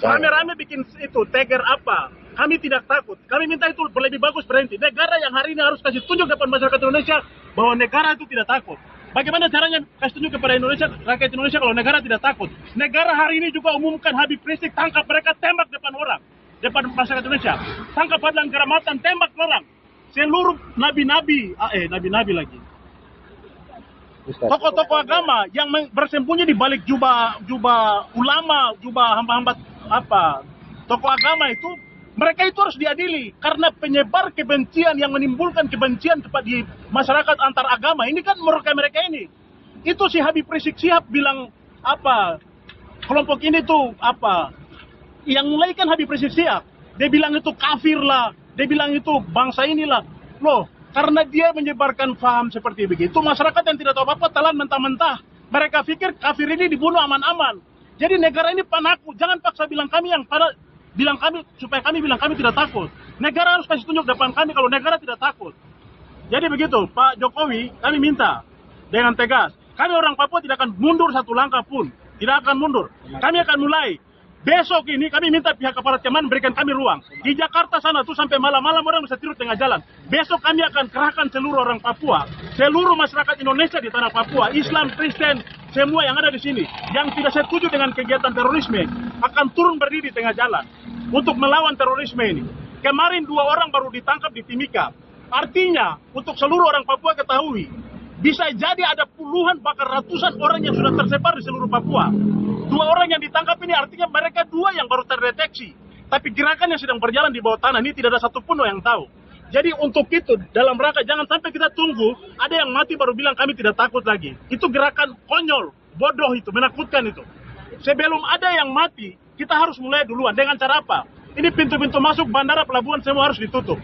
rame-rame bikin itu tagar apa. Kami tidak takut. Kami minta itu lebih bagus berhenti. Negara yang hari ini harus kasih tunjuk depan masyarakat Indonesia bahwa negara itu tidak takut. Bagaimana caranya kasih tunjuk kepada Indonesia, rakyat Indonesia kalau negara tidak takut? Negara hari ini juga umumkan Habib Rizik, tangkap mereka, tembak depan orang, depan masyarakat Indonesia. Tangkap Adlan Karamatan, tembak orang. Seluruh nabi-nabi lagi. Tokoh-tokoh agama yang bersembunyi di balik jubah ulama, jubah hamba-hamba tokoh agama itu, mereka itu harus diadili karena penyebar kebencian yang menimbulkan kebencian di masyarakat antar agama. Ini kan mereka ini. Itu si Habib Rizik Syihab bilang kelompok ini tuh yang mulai kan Habib Rizik Syihab. Dia bilang itu kafir lah, dia bilang itu bangsa inilah. Loh, karena dia menyebarkan paham seperti begitu, masyarakat yang tidak tahu apa-apa telan mentah-mentah. Mereka pikir kafir ini dibunuh aman-aman. Jadi negara ini penakut. Jangan paksa bilang kami supaya kami bilang kami tidak takut. Negara harus kasih tunjuk depan kami kalau negara tidak takut. Jadi begitu, Pak Jokowi, kami minta dengan tegas. Kami orang Papua tidak akan mundur satu langkah pun. Tidak akan mundur. Kami akan mulai. Besok ini kami minta pihak aparat keamanan berikan kami ruang. Di Jakarta sana tuh sampai malam-malam orang bisa tidur tengah jalan. Besok kami akan kerahkan seluruh orang Papua, seluruh masyarakat Indonesia di tanah Papua, Islam, Kristen, semua yang ada di sini, yang tidak setuju dengan kegiatan terorisme, akan turun berdiri di tengah jalan untuk melawan terorisme ini. Kemarin 2 orang baru ditangkap di Timika. Artinya, untuk seluruh orang Papua ketahui, bisa jadi ada puluhan bahkan ratusan orang yang sudah tersebar di seluruh Papua. 2 orang yang ditangkap ini artinya mereka 2 yang baru terdeteksi. Tapi gerakan yang sedang berjalan di bawah tanah ini tidak ada satupun yang tahu. Jadi untuk itu, dalam rangka jangan sampai kita tunggu ada yang mati baru bilang kami tidak takut lagi. Itu gerakan konyol, bodoh itu, menakutkan itu. Sebelum ada yang mati, kita harus mulai duluan. Dengan cara apa? Ini pintu-pintu masuk bandara, pelabuhan semua harus ditutup.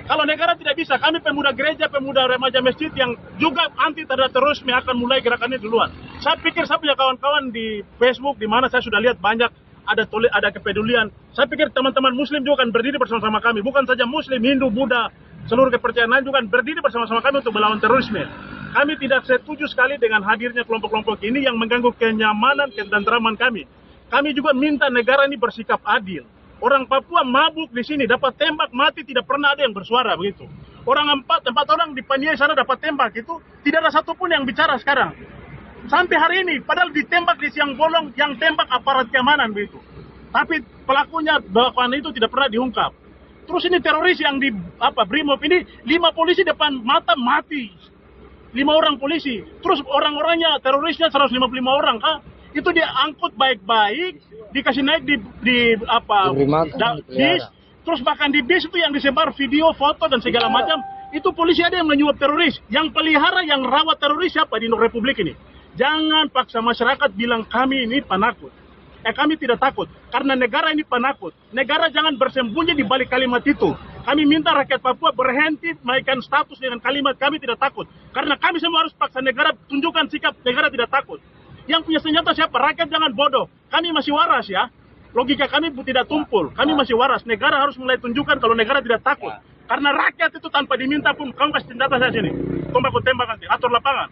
Kalau negara tidak bisa, kami pemuda gereja, pemuda remaja masjid yang juga anti terhadap terorisme akan mulai gerakannya duluan. Saya pikir saya punya kawan-kawan di Facebook, di mana saya sudah lihat banyak ada kepedulian. Saya pikir teman-teman Muslim juga akan berdiri bersama-sama kami. Bukan saja Muslim, Hindu, Buddha, seluruh kepercayaan lain juga akan berdiri bersama-sama kami untuk melawan terorisme. Kami tidak setuju sekali dengan hadirnya kelompok-kelompok ini yang mengganggu kenyamanan dan ketentraman kami. Kami juga minta negara ini bersikap adil. Orang Papua mabuk di sini, dapat tembak mati, tidak pernah ada yang bersuara begitu. Orang empat orang di Paniai sana dapat tembak, itu tidak ada satupun yang bicara sekarang. Sampai hari ini, padahal ditembak di siang bolong, yang tembak aparat keamanan begitu. Tapi pelakunya bahkan itu tidak pernah diungkap. Terus ini teroris yang di Brimob ini 5 polisi depan mata mati. 5 orang polisi. Terus orang-orangnya terorisnya 155 orang kah? Itu dia angkut baik-baik, dikasih naik di bis, terus bahkan di bis itu yang disebar video, foto dan segala macam, itu polisi ada yang menyuap teroris. Yang pelihara, yang rawat teroris siapa di Republik ini? Jangan paksa masyarakat bilang kami ini penakut. Kami tidak takut, karena negara ini penakut. Negara jangan bersembunyi di balik kalimat itu. Kami minta rakyat Papua berhenti menaikkan status dengan kalimat kami tidak takut. Karena kami semua harus paksa negara tunjukkan sikap negara tidak takut. Yang punya senjata siapa? Rakyat jangan bodoh. Kami masih waras ya. Logika kami tidak tumpul. Kami masih waras. Negara harus mulai tunjukkan kalau negara tidak takut. Karena rakyat itu tanpa diminta pun, kamu kasih senjata saya sini. Kamu aku tembak nanti. Atur lapangan.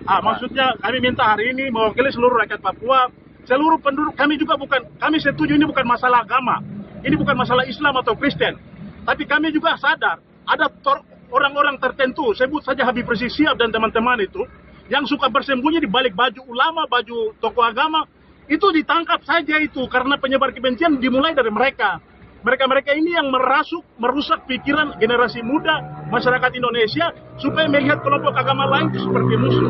Maksudnya kami minta hari ini mewakili seluruh rakyat Papua. Seluruh penduduk kami juga kami setuju ini bukan masalah agama. Ini bukan masalah Islam atau Kristen. Tapi kami juga sadar ada orang-orang tertentu, sebut saja Habib Rizik Syihab dan teman-teman itu, yang suka bersembunyi di balik baju ulama, baju tokoh agama, itu ditangkap saja itu karena penyebar kebencian dimulai dari mereka. Mereka-mereka ini yang merusak pikiran generasi muda masyarakat Indonesia supaya melihat kelompok agama lain itu seperti musuh.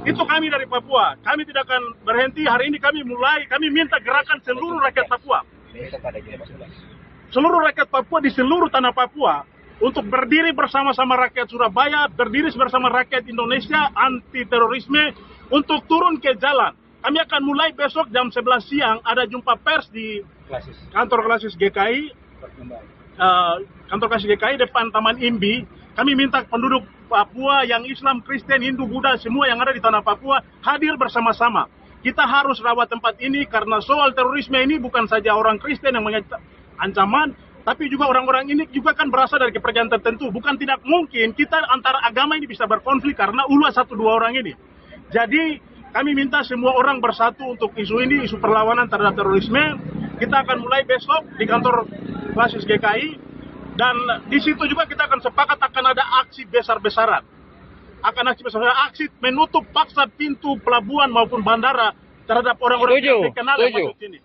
Itu kami dari Papua. Kami tidak akan berhenti. Hari ini kami minta gerakan seluruh rakyat Papua. Seluruh rakyat Papua di seluruh tanah Papua untuk berdiri bersama-sama rakyat Surabaya, berdiri bersama rakyat Indonesia anti terorisme untuk turun ke jalan. Kami akan mulai besok jam 11 siang ada jumpa pers di kantor Klasis GKI, kantor Klasis GKI depan Taman Imbi. Kami minta penduduk Papua yang Islam, Kristen, Hindu, Buddha, semua yang ada di tanah Papua hadir bersama-sama. Kita harus rawat tempat ini karena soal terorisme ini bukan saja orang Kristen yang mengancam ancaman, tapi juga orang-orang ini juga kan berasal dari kepercayaan tertentu. Bukan tidak mungkin kita antara agama ini bisa berkonflik karena ulah 1-2 orang ini. Jadi kami minta semua orang bersatu untuk isu ini, isu perlawanan terhadap terorisme. kita akan mulai besok di kantor Basis GKI, dan di situ juga kita akan sepakat akan ada aksi besar-besaran. Aksi menutup paksa pintu pelabuhan maupun bandara terhadap orang-orang yang dikenal yang masuk sini.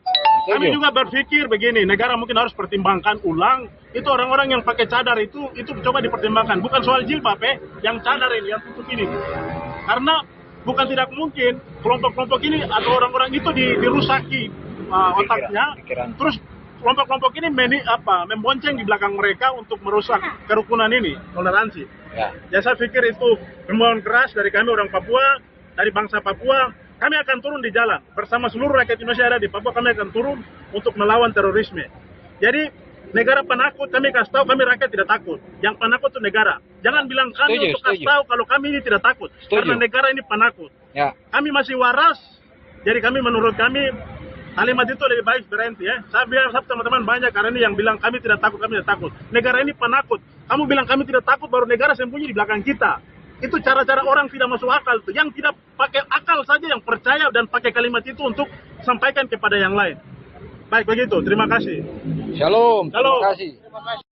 Kami juga berpikir begini, negara mungkin harus pertimbangkan ulang, itu orang-orang yang pakai cadar itu coba dipertimbangkan. Bukan soal jilbab yang cadar ini, yang tutup ini. Karena bukan tidak mungkin kelompok-kelompok ini atau orang-orang itu dirusaki otaknya, terus kelompok-kelompok ini membonceng di belakang mereka untuk merusak kerukunan ini, toleransi. Ya saya pikir itu himbauan keras dari kami orang Papua, dari bangsa Papua. Kami akan turun di jalan bersama seluruh rakyat Indonesia ada di Papua. Kami akan turun untuk melawan terorisme. Jadi negara penakut, kami kasih tahu kami rakyat tidak takut. Yang penakut itu negara. Jangan bilang kami untuk kasih tahu kalau kami ini tidak takut. Karena negara ini penakut. Kami masih waras. Jadi kami menurut kami kalimat itu lebih baik berhenti ya. Saya bilang teman-teman banyak karena ini yang bilang kami tidak takut, kami tidak takut. Negara ini penakut. Kamu bilang kami tidak takut, baru negara sembunyi di belakang kita. Itu cara-cara orang tidak masuk akal tuh. Yang tidak pakai akal saja yang percaya dan pakai kalimat itu untuk sampaikan kepada yang lain. Baik begitu, terima kasih. Shalom, terima kasih.